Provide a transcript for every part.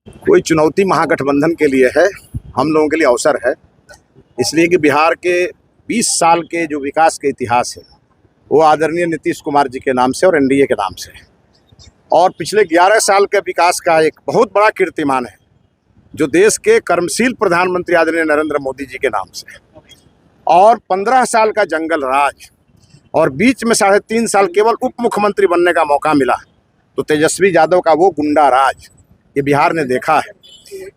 कोई चुनौती महागठबंधन के लिए है, हम लोगों के लिए अवसर है। इसलिए कि बिहार के 20 साल के जो विकास के इतिहास है वो आदरणीय नीतीश कुमार जी के नाम से और एनडीए के नाम से है। और पिछले 11 साल के विकास का एक बहुत बड़ा कीर्तिमान है जो देश के कर्मशील प्रधानमंत्री आदरणीय नरेंद्र मोदी जी के नाम से है। और 15 साल का जंगल राज और बीच में 3.5 साल केवल उप मुख्यमंत्री बनने का मौका मिला तो तेजस्वी यादव का वो गुंडा राज ये बिहार ने देखा है।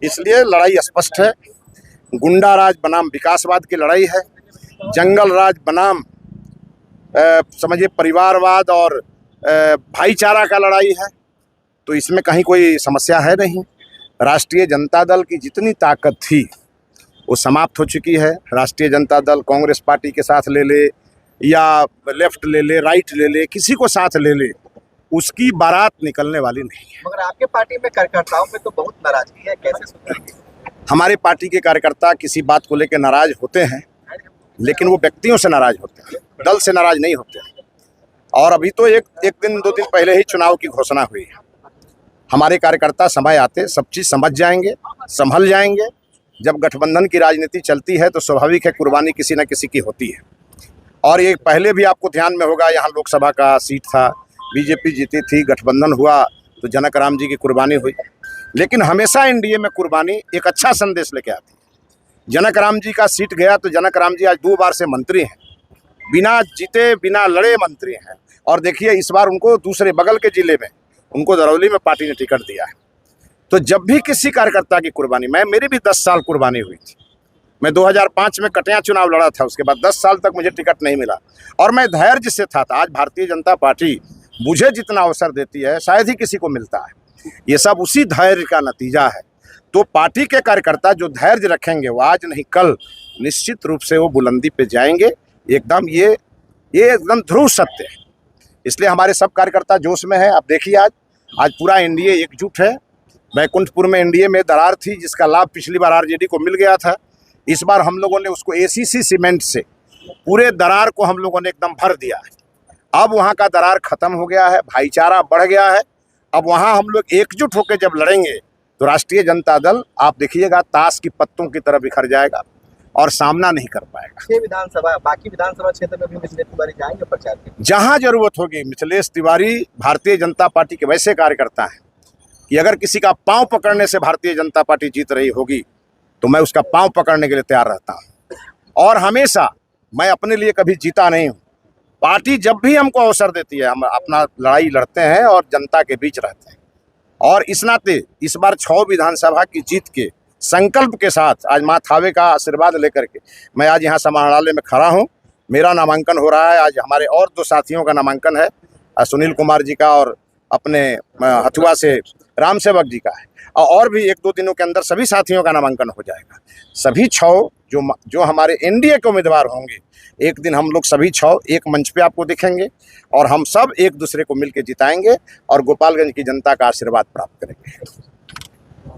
इसलिए लड़ाई स्पष्ट है। गुंडा राज बनाम विकासवाद की लड़ाई है, जंगल राज बनाम समझिए परिवारवाद और भाईचारा का लड़ाई है। तो इसमें कहीं कोई समस्या है नहीं। राष्ट्रीय जनता दल की जितनी ताकत थी वो समाप्त हो चुकी है। राष्ट्रीय जनता दल कांग्रेस पार्टी के साथ ले ले या लेफ्ट ले ले, राइट ले ले, किसी को साथ ले ले, उसकी बारात निकलने वाली नहीं है। मगर आपके पार्टी में कार्यकर्ताओं में तो बहुत नाराजगी है, कैसे सुनेंगे? हमारे पार्टी के कार्यकर्ता किसी बात को लेकर नाराज होते हैं, लेकिन वो व्यक्तियों से नाराज होते हैं, दल से नाराज नहीं होते हैं। और अभी तो एक दिन 2 दिन पहले ही चुनाव की घोषणा हुई है। हमारे कार्यकर्ता समय आते सब चीज़ समझ जाएंगे, संभल जाएंगे। जब गठबंधन की राजनीति चलती है तो स्वाभाविक है कुर्बानी किसी न किसी की होती है। और ये पहले भी आपको ध्यान में होगा, यहाँ लोकसभा का सीट था, बीजेपी जीती थी, गठबंधन हुआ तो जनक राम जी की कुर्बानी हुई। लेकिन हमेशा एनडीए में कुर्बानी एक अच्छा संदेश लेके आती है। जनक राम जी का सीट गया तो जनक राम जी आज 2 बार से मंत्री हैं, बिना जीते बिना लड़े मंत्री हैं। और देखिए इस बार उनको दूसरे बगल के जिले में उनको दरौली में पार्टी ने टिकट दिया है। तो जब भी किसी कार्यकर्ता की कुर्बानी, मेरी भी 10 साल कुर्बानी हुई थी। मैं 2005 में कटिया चुनाव लड़ा था, उसके बाद 10 साल तक मुझे टिकट नहीं मिला और मैं धैर्य से था। आज भारतीय जनता पार्टी मुझे जितना अवसर देती है शायद ही किसी को मिलता है। ये सब उसी धैर्य का नतीजा है। तो पार्टी के कार्यकर्ता जो धैर्य रखेंगे वो आज नहीं कल निश्चित रूप से वो बुलंदी पे जाएंगे। एकदम ये एकदम ध्रुव सत्य है। इसलिए हमारे सब कार्यकर्ता जोश में है। आप देखिए आज पूरा एनडीए एकजुट है। बैकुंठपुर में एनडीए में दरार थी जिसका लाभ पिछली बार आरजेडी को मिल गया था। इस बार हम लोगों ने उसको एसीसी सीमेंट से पूरे दरार को हम लोगों ने एकदम भर दिया है। अब वहाँ का दरार खत्म हो गया है, भाईचारा बढ़ गया है। अब वहाँ हम लोग एकजुट होकर जब लड़ेंगे तो राष्ट्रीय जनता दल आप देखिएगा ताश की पत्तों की तरह बिखर जाएगा और सामना नहीं कर पाएगा। 6 विधानसभा बाकी विधानसभा क्षेत्र में भी मिथिलेश तिवारी जाएंगे प्रचार के? जहाँ जरूरत होगी। मिथिलेश तिवारी भारतीय जनता पार्टी के वैसे कार्यकर्ता हैं कि अगर किसी का पाँव पकड़ने से भारतीय जनता पार्टी जीत रही होगी तो मैं उसका पाँव पकड़ने के लिए तैयार रहता हूँ। और हमेशा मैं अपने लिए कभी जीता नहीं हूँ। पार्टी जब भी हमको अवसर देती है हम अपना लड़ाई लड़ते हैं और जनता के बीच रहते हैं। और इस नाते इस बार 6 विधानसभा की जीत के संकल्प के साथ आज माँ थावे का आशीर्वाद लेकर के मैं आज यहाँ समाहरणालय में खड़ा हूँ। मेरा नामांकन हो रहा है। आज हमारे और 2 साथियों का नामांकन है, सुनील कुमार जी का और अपने हथुआ से राम सेवक जी का है। और भी 1-2 दिनों के अंदर सभी साथियों का नामांकन हो जाएगा। सभी 6 जो हमारे एनडीए के उम्मीदवार होंगे, एक दिन हम लोग सभी 6 एक मंच पे आपको दिखेंगे और हम सब एक दूसरे को मिलकर जिताएंगे और गोपालगंज की जनता का आशीर्वाद प्राप्त करेंगे।